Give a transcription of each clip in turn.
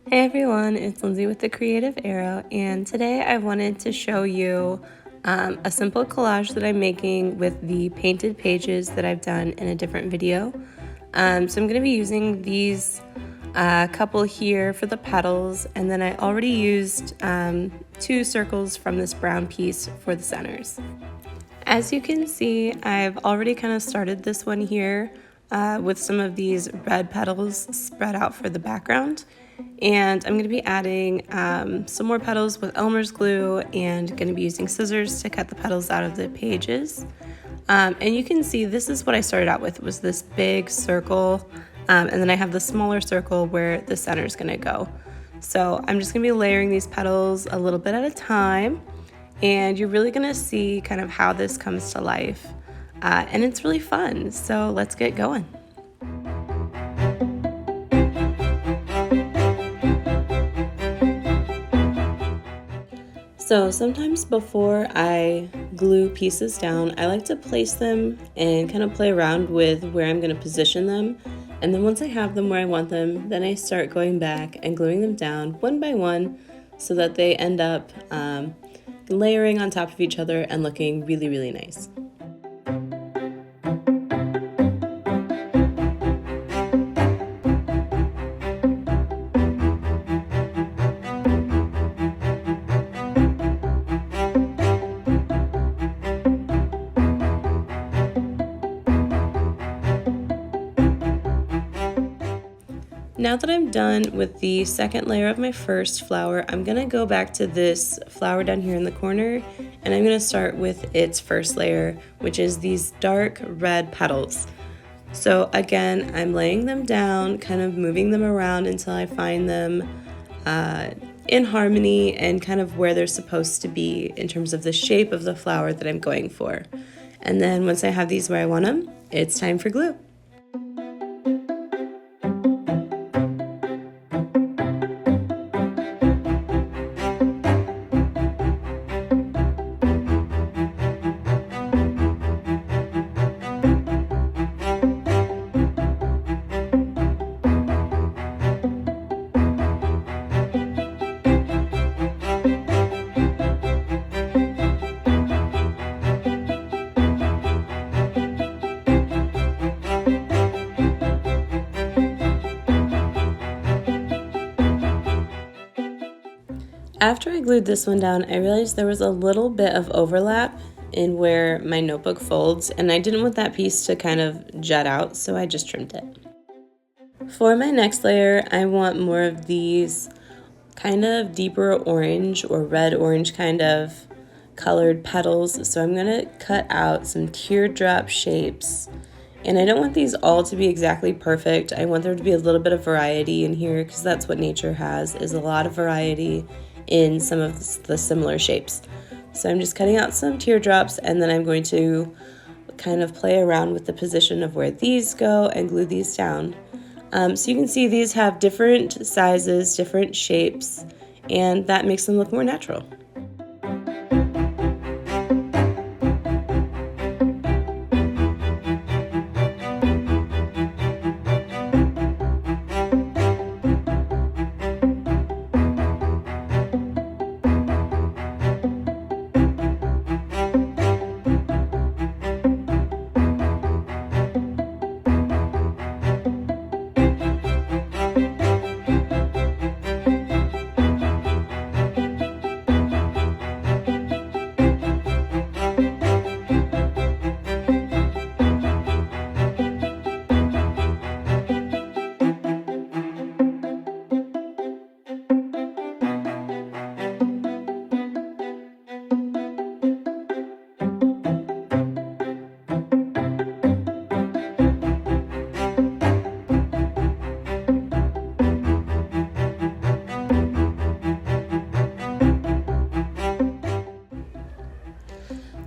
Hey everyone, it's Lindsay with The Creative Arrow, and today I wanted to show you a simple collage that I'm making with the painted pages that I've done in a different video. So I'm going to be using these couple here for the petals, and then I already used 2 circles from this brown piece for the centers. As you can see, I've already kind of started this one here with some of these red petals spread out for the background. And I'm going to be adding some more petals with Elmer's glue and going to be using scissors to cut the petals out of the pages. And you can see this is what I started out with, was this big circle, and then I have the smaller circle where the center is going to go. So I'm just going to be layering these petals a little bit at a time, and you're really going to see kind of how this comes to life. And it's really fun, so let's get going. So sometimes before I glue pieces down, I like to place them and kind of play around with where I'm going to position them. And then once I have them where I want them, then I start going back and gluing them down one by one so that they end up layering on top of each other and looking really, really nice. Now that I'm done with the second layer of my first flower, I'm going to go back to this flower down here in the corner, and I'm going to start with its first layer, which is these dark red petals. So again, I'm laying them down, kind of moving them around until I find them in harmony and kind of where they're supposed to be in terms of the shape of the flower that I'm going for. And then once I have these where I want them, it's time for glue. After I glued this one down, I realized there was a little bit of overlap in where my notebook folds, and I didn't want that piece to kind of jut out, so I just trimmed it. For my next layer, I want more of these kind of deeper orange or red-orange kind of colored petals, so I'm going to cut out some teardrop shapes. And I don't want these all to be exactly perfect. I want there to be a little bit of variety in here because that's what nature has, is a lot of variety in some of the similar shapes. So I'm just cutting out some teardrops, and then I'm going to kind of play around with the position of where these go and glue these down. So you can see these have different sizes, different shapes, and that makes them look more natural.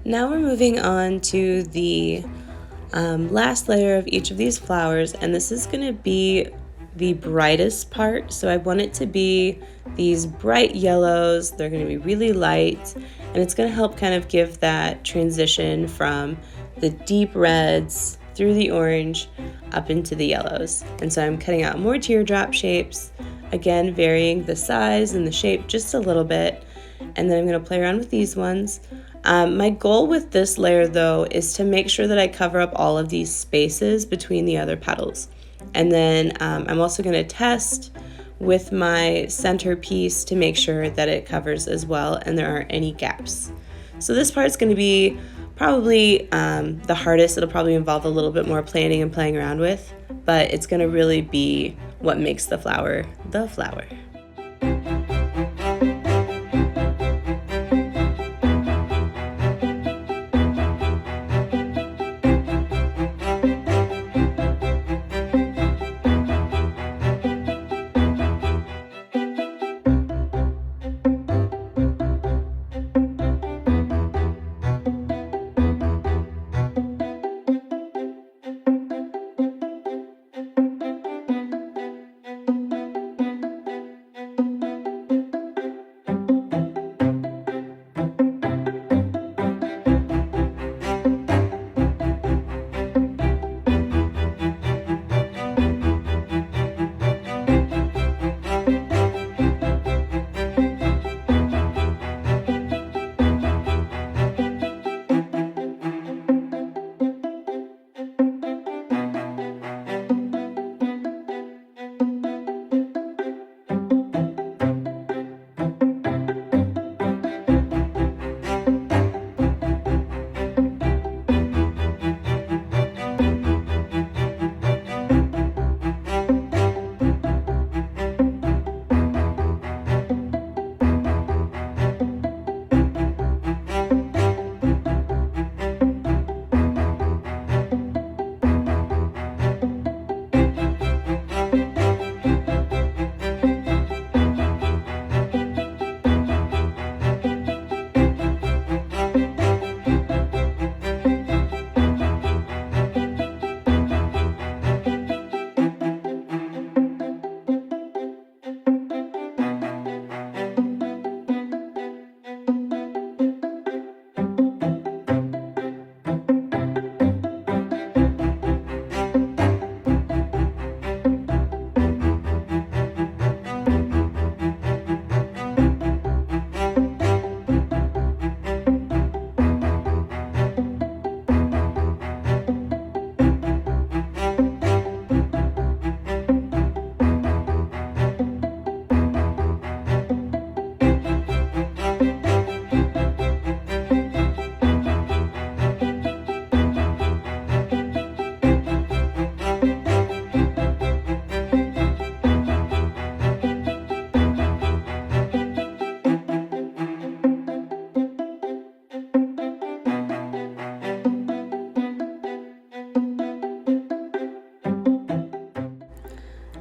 Now we're moving on to the last layer of each of these flowers, and this is going to be the brightest part. So I want it to be these bright yellows. They're going to be really light, and it's going to help kind of give that transition from the deep reds through the orange up into the yellows. And so I'm cutting out more teardrop shapes Again, varying the size and the shape just a little bit. And then I'm going to play around with these ones. My goal with this layer though is to make sure that I cover up all of these spaces between the other petals. And then I'm also going to test with my centerpiece to make sure that it covers as well and there aren't any gaps. So this part's going to be probably the hardest. It'll probably involve a little bit more planning and playing around with, but it's going to really be what makes the flower the flower.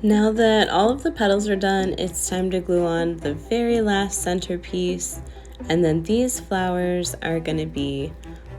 Now that all of the petals are done, it's time to glue on the very last centerpiece, and then these flowers are going to be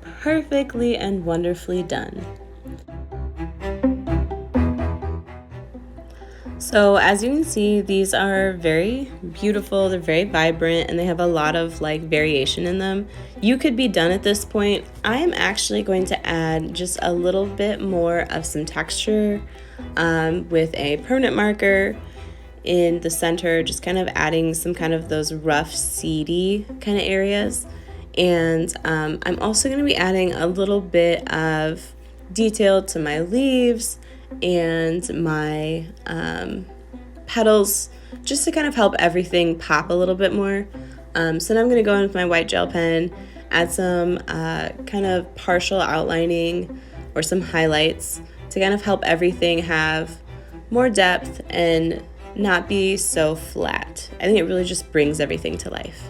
perfectly and wonderfully done. So as you can see, these are very beautiful, they're very vibrant, and they have a lot of like variation in them. You could be done at this point. I am actually going to add just a little bit more of some texture with a permanent marker in the center, just kind of adding some kind of those rough seedy kind of areas. And I'm also going to be adding a little bit of detail to my leaves and my petals, just to kind of help everything pop a little bit more. So now I'm going to go in with my white gel pen, add some kind of partial outlining or some highlights to kind of help everything have more depth and not be so flat. I think it really just brings everything to life.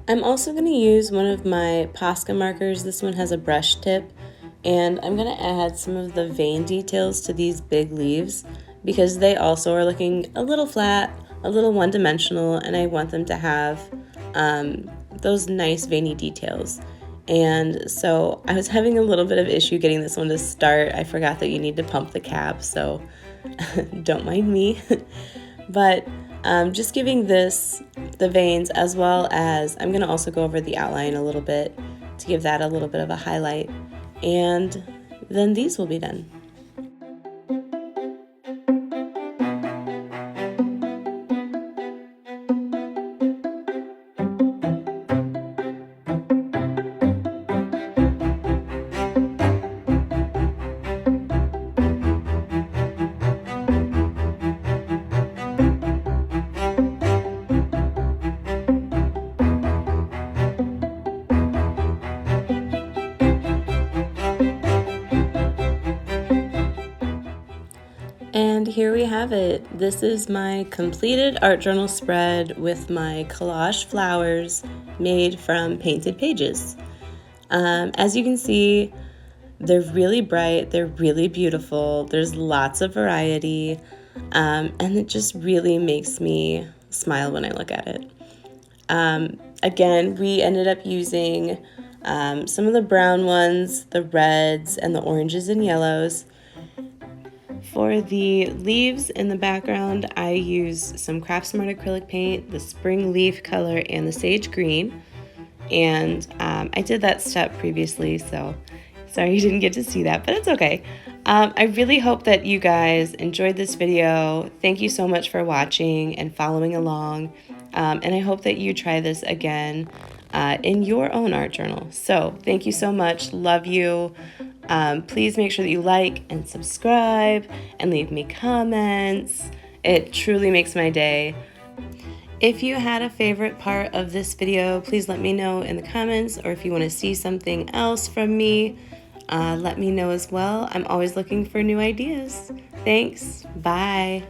I'm also going to use one of my Posca markers. This one has a brush tip, and I'm going to add some of the vein details to these big leaves because they also are looking a little flat, a little one-dimensional, and I want them to have those nice veiny details. And so I was having a little bit of issue getting this one to start. I forgot that you need to pump the cap, so don't mind me. But just giving this the veins, as well as I'm going to also go over the outline a little bit to give that a little bit of a highlight, and then these will be done. And here we have it. This is my completed art journal spread with my collage flowers made from painted pages. As you can see, they're really bright, they're really beautiful, there's lots of variety, and it just really makes me smile when I look at it. Again, we ended up using some of the brown ones, the reds, and the oranges and yellows. For the leaves in the background, I use some Craftsmart acrylic paint, the spring leaf color, and the sage green. And I did that step previously, so sorry you didn't get to see that, but it's okay. I really hope that you guys enjoyed this video. Thank you so much for watching and following along. And I hope that you try this again in your own art journal. So thank you so much. Love you. Please make sure that you like and subscribe and leave me comments. It truly makes my day. If you had a favorite part of this video, please let me know in the comments, or if you want to see something else from me, let me know as well. I'm always looking for new ideas. Thanks. Bye.